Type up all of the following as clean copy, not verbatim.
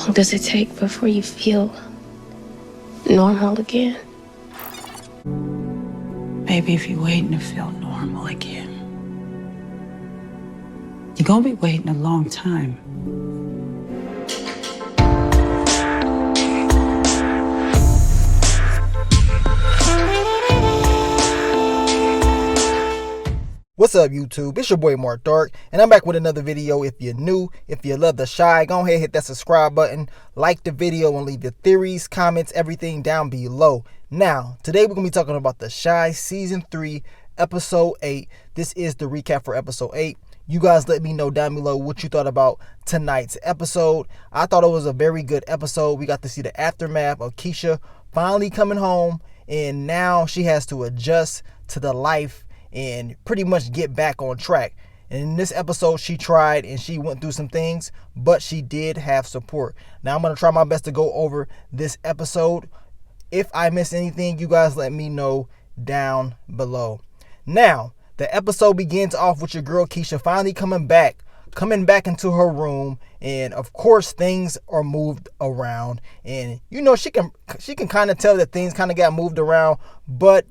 long does it take before you feel normal again? Maybe if you're waiting to feel normal again, you're gonna be waiting a long time. What's up, YouTube? It's your boy Mark Dark, and I'm back with another video. If you're new, if you love the shy, go ahead and hit that subscribe button, like the video, and leave your theories, comments, everything down below. Now, today we're going to be talking about The Chi Season 3, Episode 8. This is the recap for Episode 8. You guys let me know down below what you thought about tonight's episode. I thought it was a very good episode. We got to see the aftermath of Keisha finally coming home, and now she has to adjust to the life and pretty much get back on track. And in this episode, she tried and she went through some things, but she did have support. Now, I'm going to try my best to go over this episode. If I miss anything, you guys let me know down below. Now, the episode begins off with your girl Keisha finally coming back into her room, and of course things are moved around, and you know she can kind of tell that things kind of got moved around, but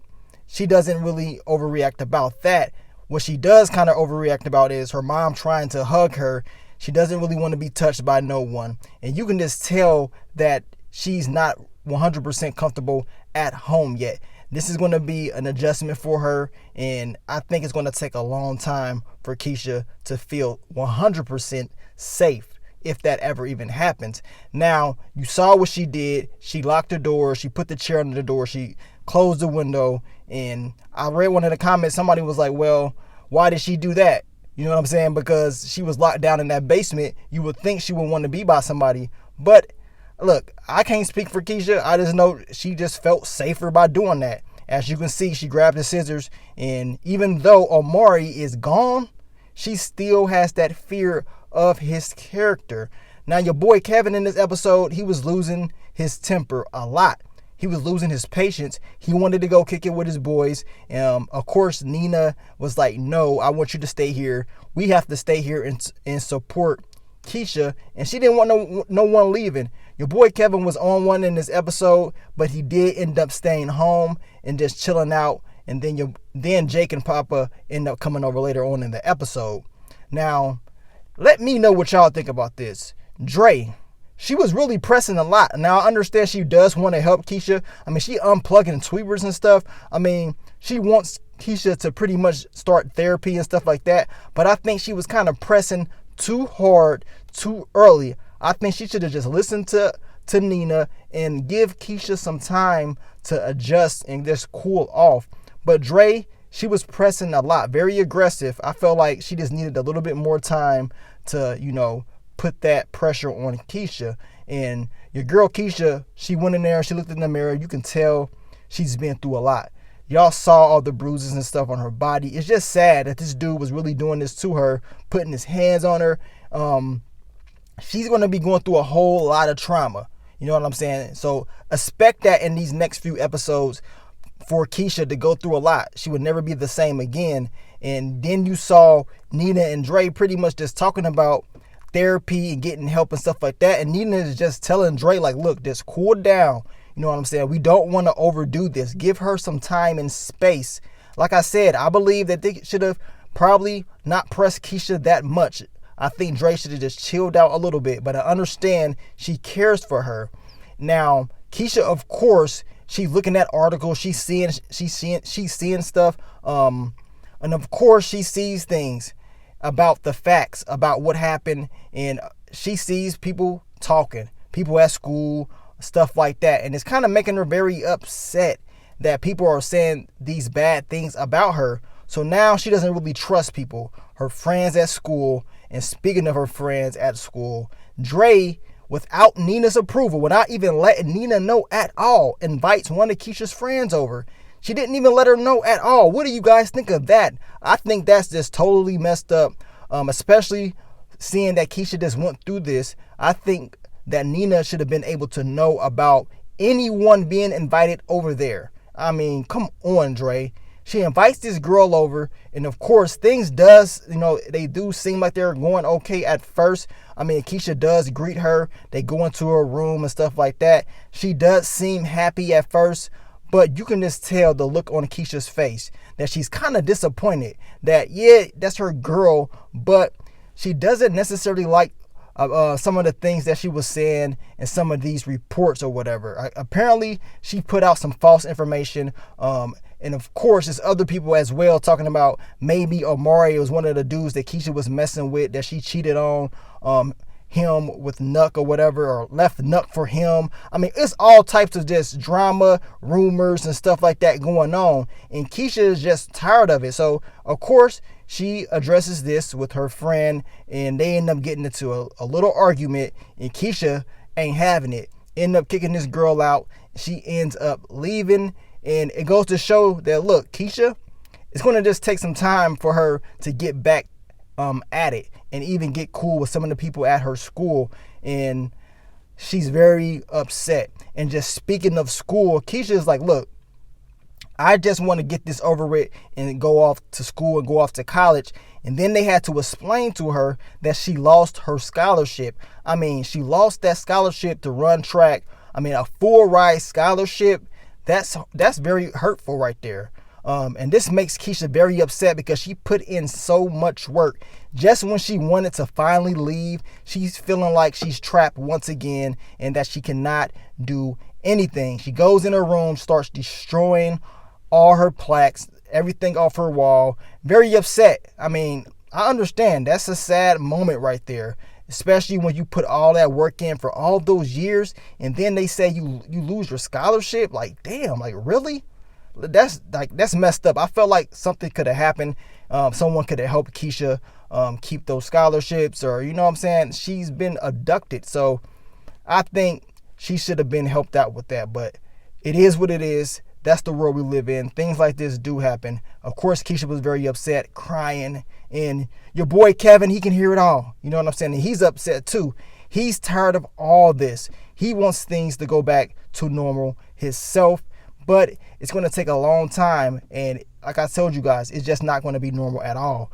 she doesn't really overreact about that. What she does kind of overreact about is her mom trying to hug her. She doesn't really want to be touched by no one. And you can just tell that she's not 100% comfortable at home yet. This is going to be an adjustment for her. And I think it's going to take a long time for Keisha to feel 100% safe, if that ever even happens. Now, you saw what she did. She locked the door. She put the chair under the door. She closed the window. And I read one of the comments. Somebody was like, well, why did she do that? You know what I'm saying? Because she was locked down in that basement. You would think she would want to be by somebody. But look, I can't speak for Keisha. I just know she just felt safer by doing that. As you can see, she grabbed the scissors. And even though Omari is gone, she still has that fear of his character. Now, your boy Kevin in this episode, he was losing his temper a lot. He was losing his patience. He wanted to go kick it with his boys. Of course, Nina was like, no, I want you to stay here. We have to stay here and support Keisha. And she didn't want no one leaving. Your boy Kevin was on one in this episode, but he did end up staying home and just chilling out. And then Jake and Papa end up coming over later on in the episode. Now, let me know what y'all think about this. Dre, she was really pressing a lot. Now, I understand she does want to help Keisha. I mean, she unplugging tweeters and stuff. I mean, she wants Keisha to pretty much start therapy and stuff like that. But I think she was kind of pressing too hard, too early. I think she should have just listened to Nina and give Keisha some time to adjust and just cool off. But Dre, she was pressing a lot, very aggressive. I felt like she just needed a little bit more time to, put that pressure on Keisha. And your girl Keisha, she went in there, she looked in the mirror. You can tell she's been through a lot. Y'all saw all the bruises and stuff on her body. It's just sad that this dude was really doing this to her, putting his hands on her. She's going to be going through a whole lot of trauma. You know what I'm saying? So expect that in these next few episodes for Keisha to go through a lot. She would never be the same again. And then you saw Nina and Dre pretty much just talking about therapy and getting help and stuff like that. And Nina is just telling Dre, like, look, just cool down. You know what I'm saying? We don't want to overdo this. Give her some time and space. Like I said, I believe that they should have probably not pressed Keisha that much. I think Dre should have just chilled out a little bit, but I understand she cares for her. Now, Keisha, of course, she's looking at articles, she's seeing stuff, and of course she sees things about the facts, about what happened, and she sees people talking, people at school, stuff like that, and it's kind of making her very upset that people are saying these bad things about her. So now she doesn't really trust people, her friends at school. And speaking of her friends at school, Dre, without Nina's approval, without even letting Nina know at all, invites one of Keisha's friends over. She didn't even let her know at all. What do you guys think of that? I think that's just totally messed up, especially seeing that Keisha just went through this. I think that Nina should have been able to know about anyone being invited over there. I mean, come on, Dre. She invites this girl over, and of course things does, they do seem like they're going okay at first. I mean, Keisha does greet her. They go into her room and stuff like that. She does seem happy at first, but you can just tell the look on Keisha's face that she's kind of disappointed that, yeah, that's her girl, but she doesn't necessarily like some of the things that she was saying in some of these reports or whatever. Apparently, she put out some false information. And of course, there's other people as well talking about maybe Omari was one of the dudes that Keisha was messing with, that she cheated on him with Nuck or whatever, or left Nuck for him. I mean, it's all types of just drama, rumors, and stuff like that going on. And Keisha is just tired of it. So, of course, she addresses this with her friend, and they end up getting into a little argument, and Keisha ain't having it. End up kicking this girl out. She ends up leaving, and it goes to show that, look, Keisha, it's going to just take some time for her to get back at it and even get cool with some of the people at her school. And she's very upset. And just speaking of school, Keisha is like, look, I just want to get this over with and go off to school and go off to college. And then they had to explain to her that she lost her scholarship. I mean, she lost that scholarship to run track. I mean, a full ride scholarship, that's very hurtful right there. And this makes Keisha very upset because she put in so much work. Just when she wanted to finally leave, she's feeling like she's trapped once again and that she cannot do anything. She goes in her room, starts destroying all her plaques, everything off her wall. Very upset. I mean, I understand. That's a sad moment right there, especially when you put all that work in for all those years and then they say you lose your scholarship. Like, damn, like, really? That's messed up. I felt like something could have happened. Someone could have helped Keisha keep those scholarships, or, you know what I'm saying? She's been abducted. So I think she should have been helped out with that, but it is what it is. That's the world we live in. Things like this do happen. Of course, Keisha was very upset, crying, and your boy Kevin, he can hear it all. You know what I'm saying? And he's upset too. He's tired of all this. He wants things to go back to normal himself, but it's going to take a long time. And like I told you guys, it's just not going to be normal at all.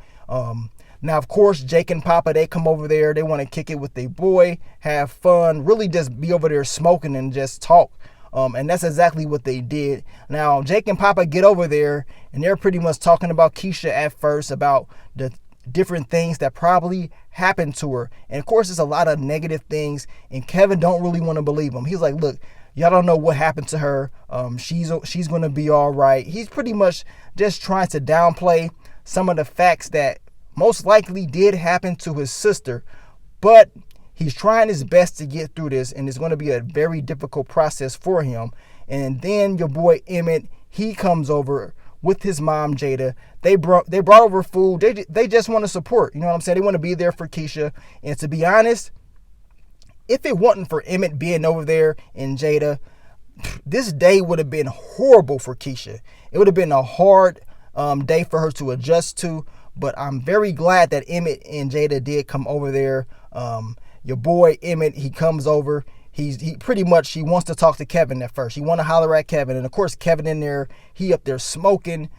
Now, of course, Jake and Papa, they come over there. They want to kick it with their boy, have fun, really just be over there smoking and just talk. And that's exactly what they did. Now, Jake and Papa get over there, and they're pretty much talking about Keisha at first, about the different things that probably happened to her. And of course, there's a lot of negative things, and Kevin don't really want to believe him. He's like, look, y'all don't know what happened to her. She's going to be all right. He's pretty much just trying to downplay some of the facts that most likely did happen to his sister. But he's trying his best to get through this, and it's going to be a very difficult process for him. And then your boy Emmett, he comes over with his mom, Jada. They brought over food. They just want to support. You know what I'm saying? They want to be there for Keisha. And to be honest, if it wasn't for Emmett being over there and Jada, this day would have been horrible for Keisha. It would have been a hard day for her to adjust to. But I'm very glad that Emmett and Jada did come over there. Your boy Emmett, he comes over. He pretty much, he wants to talk to Kevin at first. He want to holler at Kevin. And of course, Kevin in there, he up there smoking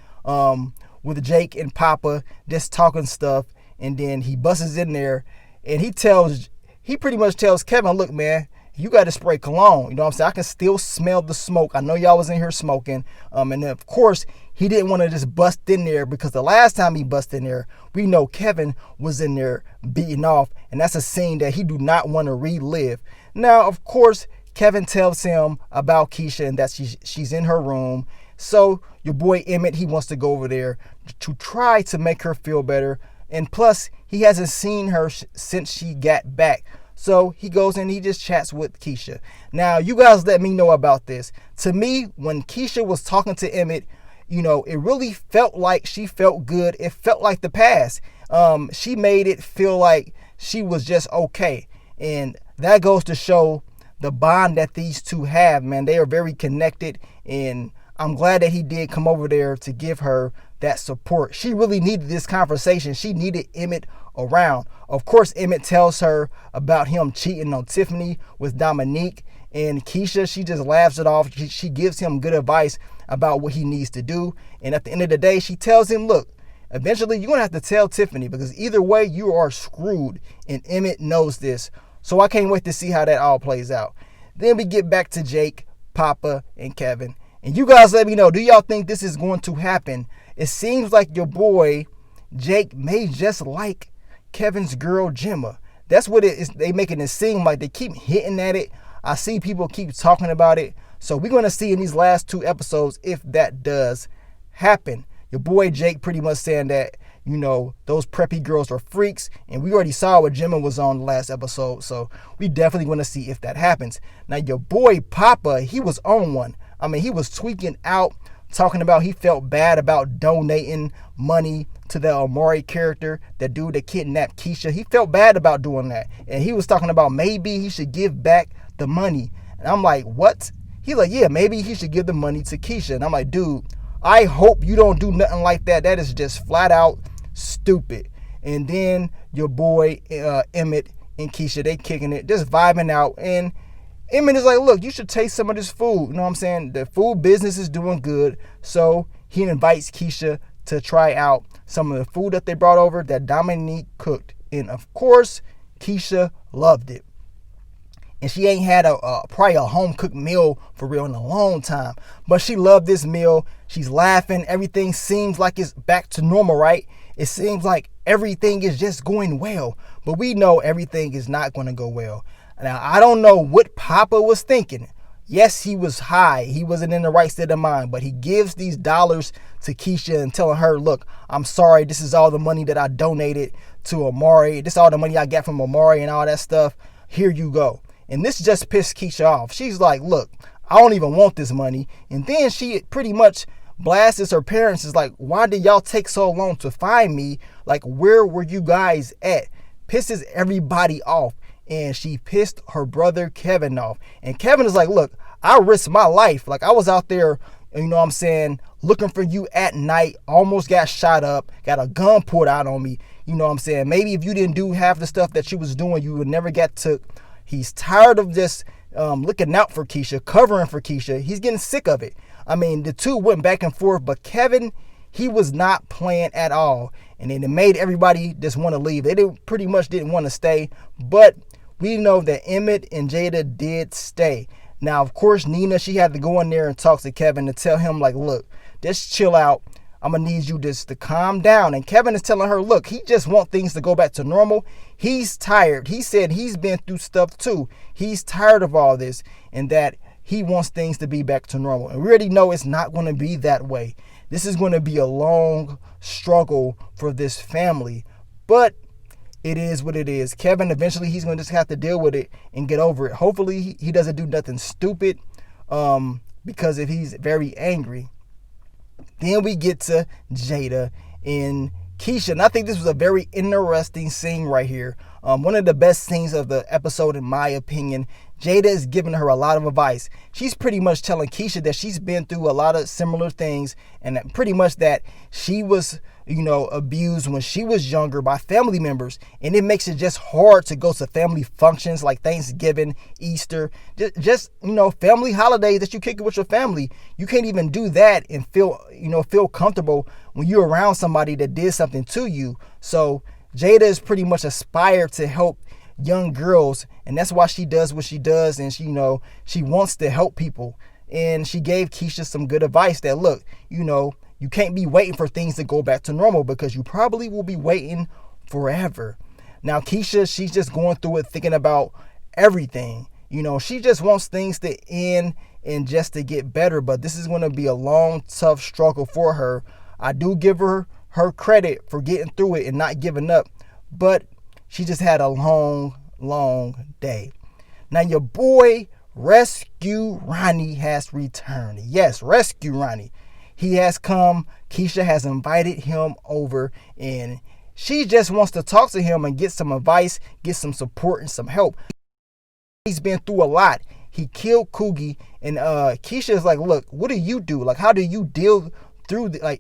with Jake and Papa, just talking stuff. And then he busts in there and he pretty much tells Kevin, look, man, you got to spray cologne. You know what I'm saying? I can still smell the smoke. I know y'all was in here smoking. And then of course, he didn't want to just bust in there because the last time he busted in there, we know Kevin was in there beating off. And that's a scene that he do not want to relive. Now, of course, Kevin tells him about Keisha and that she's in her room. So your boy Emmett, he wants to go over there to try to make her feel better. And plus, he hasn't seen her since she got back. So he goes and he just chats with Keisha. Now, you guys let me know about this. To me, when Keisha was talking to Emmett, you know, it really felt like she felt good. It felt like the past. She made it feel like she was just okay. And that goes to show the bond that these two have, man. They are very connected. And I'm glad that he did come over there to give her that support. She really needed this conversation. She needed Emmett around. Of course, Emmett tells her about him cheating on Tiffany with Dominique. And Keisha, she just laughs it off. She gives him good advice. about what he needs to do. And at the end of the day, she tells him, look, eventually you're going to have to tell Tiffany, because either way you are screwed, and Emmett knows this. So I can't wait to see how that all plays out. Then we get back to Jake, Papa, and Kevin. And you guys let me know, do y'all think this is going to happen? It seems like your boy Jake may just like Kevin's girl Gemma. That's what it is. They making it seem like. They keep hitting at it. I see people keep talking about it. So we're going to see in these last 2 episodes if that does happen. Your boy Jake pretty much saying that, you know, those preppy girls are freaks. And we already saw what Gemma was on the last episode. So we definitely want to see if that happens. Now, your boy Papa, he was on one. I mean, he was tweaking out, talking about he felt bad about donating money to the Amari character, that dude that kidnapped Keisha. He felt bad about doing that. And he was talking about maybe he should give back the money. And I'm like, what? He's like, yeah, maybe he should give the money to Keisha. And I'm like, dude, I hope you don't do nothing like that. That is just flat out stupid. And then your boy Emmett and Keisha, they kicking it, just vibing out. And Emmett is like, look, you should taste some of this food. You know what I'm saying? The food business is doing good. So he invites Keisha to try out some of the food that they brought over that Dominique cooked. And of course, Keisha loved it. And she ain't had probably a home cooked meal for real in a long time. But she loved this meal. She's laughing. Everything seems like it's back to normal, right? It seems like everything is just going well. But we know everything is not going to go well. Now, I don't know what Papa was thinking. Yes, he was high. He wasn't in the right state of mind. But he gives these dollars to Keisha and telling her, look, I'm sorry. This is all the money that I donated to Amari. This is all the money I got from Amari and all that stuff. Here you go. And this just pissed Keisha off. She's like, look, I don't even want this money. And then she pretty much blasts her parents. Is like, why did y'all take so long to find me? Like, where were you guys at? Pisses everybody off. And she pissed her brother Kevin off. And Kevin is like, look, I risked my life. Like, I was out there, you know what I'm saying, looking for you at night, almost got shot up, got a gun pulled out on me. You know what I'm saying? Maybe if you didn't do half the stuff that you was doing, you would never get took. He's tired of just looking out for Keisha, covering for Keisha. He's getting sick of it. I mean, the two went back and forth, but Kevin, he was not playing at all. And then it made everybody just want to leave. They pretty much didn't want to stay. But we know that Emmett and Jada did stay. Now, of course, Nina, she had to go in there and talk to Kevin to tell him, like, look, just chill out. I'm going to need you just to calm down. And Kevin is telling her, look, he just wants things to go back to normal. He's tired. He said he's been through stuff too. He's tired of all this, and that he wants things to be back to normal. And we already know it's not going to be that way. This is going to be a long struggle for this family. But it is what it is. Kevin, eventually, he's going to just have to deal with it and get over it. Hopefully, he doesn't do nothing stupid, because if he's very angry. Then we get to Jada and Keisha. And I think this was a very interesting scene right here. One of the best scenes of the episode, in my opinion. Jada is giving her a lot of advice. She's pretty much telling Keisha that she's been through a lot of similar things, and that pretty much that she was, you know, abused when she was younger by family members. And it makes it just hard to go to family functions like Thanksgiving, Easter, just you know, family holidays that you kick it with your family. You can't even do that and feel comfortable when you're around somebody that did something to you. So Jada is pretty much aspired to help young girls, and that's why she does what she does. And she, you know, she wants to help people. And she gave Keisha some good advice that, look, you know, you can't be waiting for things to go back to normal, because you probably will be waiting forever. Now, Keisha, she's just going through it, thinking about everything. You know, she just wants things to end and just to get better. But this is going to be a long, tough struggle for her. I do give her credit for getting through it and not giving up. But she just had a long day. Now, your boy, Rescue Ronnie, has returned. Yes, Rescue Ronnie. He has come. Keisha has invited him over, and she just wants to talk to him and get some advice, get some support and some help. He's been through a lot. He killed Coogie, and Keisha is like, look, what do you do? Like, how do you deal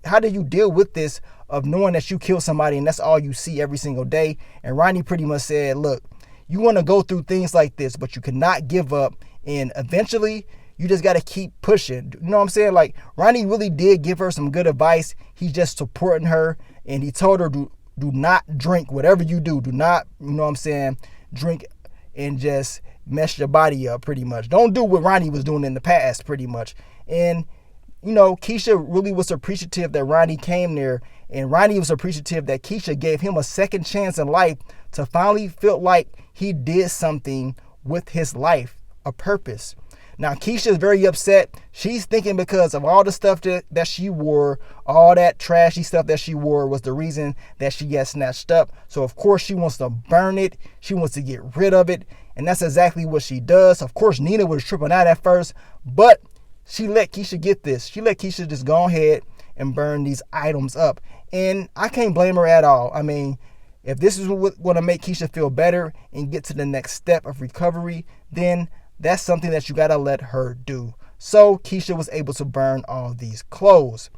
how do you deal with this of knowing that you killed somebody and that's all you see every single day? And Ronnie pretty much said, look, you want to go through things like this, but you cannot give up. And eventually you just got to keep pushing. You know what I'm saying? Like, Ronnie really did give her some good advice. He's just supporting her, and he told her, do not drink. Whatever you do not, you know what I'm saying, drink and just mess your body up pretty much. Don't do what Ronnie was doing in the past pretty much. And, you know, Keisha really was appreciative that Ronnie came there, and Ronnie was appreciative that Keisha gave him a second chance in life to finally feel like he did something with his life, a purpose. Now, Keisha is very upset. She's thinking because of all the stuff that she wore, all that trashy stuff that she wore was the reason that she got snatched up. So, of course, she wants to burn it. She wants to get rid of it. And that's exactly what she does. Of course, Nina was tripping out at first, but she let Keisha get this. She let Keisha just go ahead and burn these items up. And I can't blame her at all. I mean, if this is what's going to make Keisha feel better and get to the next step of recovery, then that's something that you got to let her do. So Keisha was able to burn all these clothes.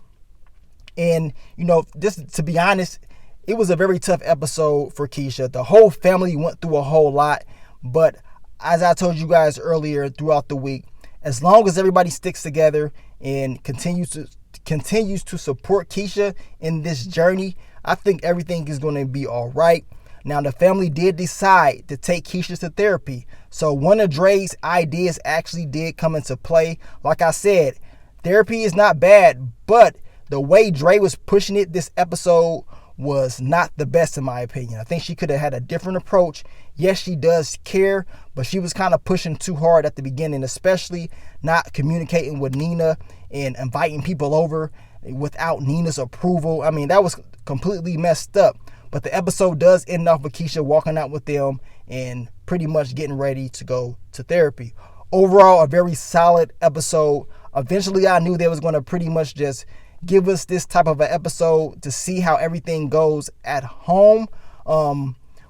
And, you know, just to be honest, it was a very tough episode for Keisha. The whole family went through a whole lot. But as I told you guys earlier throughout the week, as long as everybody sticks together and continues to support Keisha in this journey, I think everything is going to be all right. Now, the family did decide to take Keisha to therapy. So one of Dre's ideas actually did come into play. Like I said, therapy is not bad, but the way Dre was pushing it this episode was not the best in my opinion. I think she could have had a different approach. Yes, she does care, but she was kind of pushing too hard at the beginning, especially not communicating with Nina and inviting people over without Nina's approval. I mean, that was completely messed up. But the episode does end off with Keisha walking out with them and pretty much getting ready to go to therapy. Overall, a very solid episode. Eventually, I knew they was going to pretty much just give us this type of an episode to see how everything goes at home.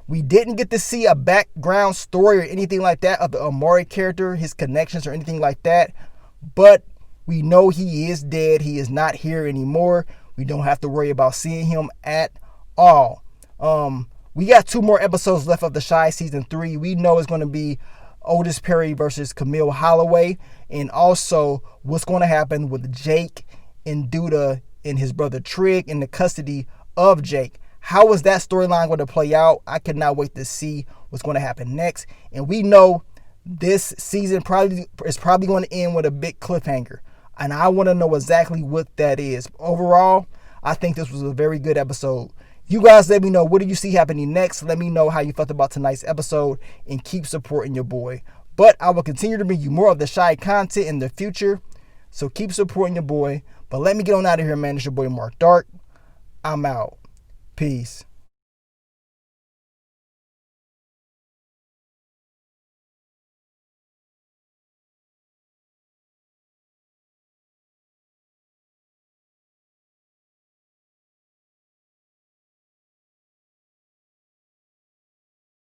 We didn't get to see a background story or anything like that of the Amari character, his connections or anything like that. But we know he is dead. He is not here anymore. We don't have to worry about seeing him at all. We got 2 more episodes left of The Chi season 3. We know it's going to be Otis Perry versus Camille Holloway, and also what's going to happen with Jake and Duda and his brother Trig in the custody of Jake. How is that storyline going to play out? I cannot wait to see what's going to happen next. And we know this season is probably going to end with a big cliffhanger, and I want to know exactly what that is. Overall, I think this was a very good episode. You guys let me know, what do you see happening next? Let me know how you felt about tonight's episode, and keep supporting your boy. But I will continue to bring you more of the Chi content in the future, so keep supporting your boy. But let me get on out of here, man. It's your boy Mark Dark. I'm out. Peace.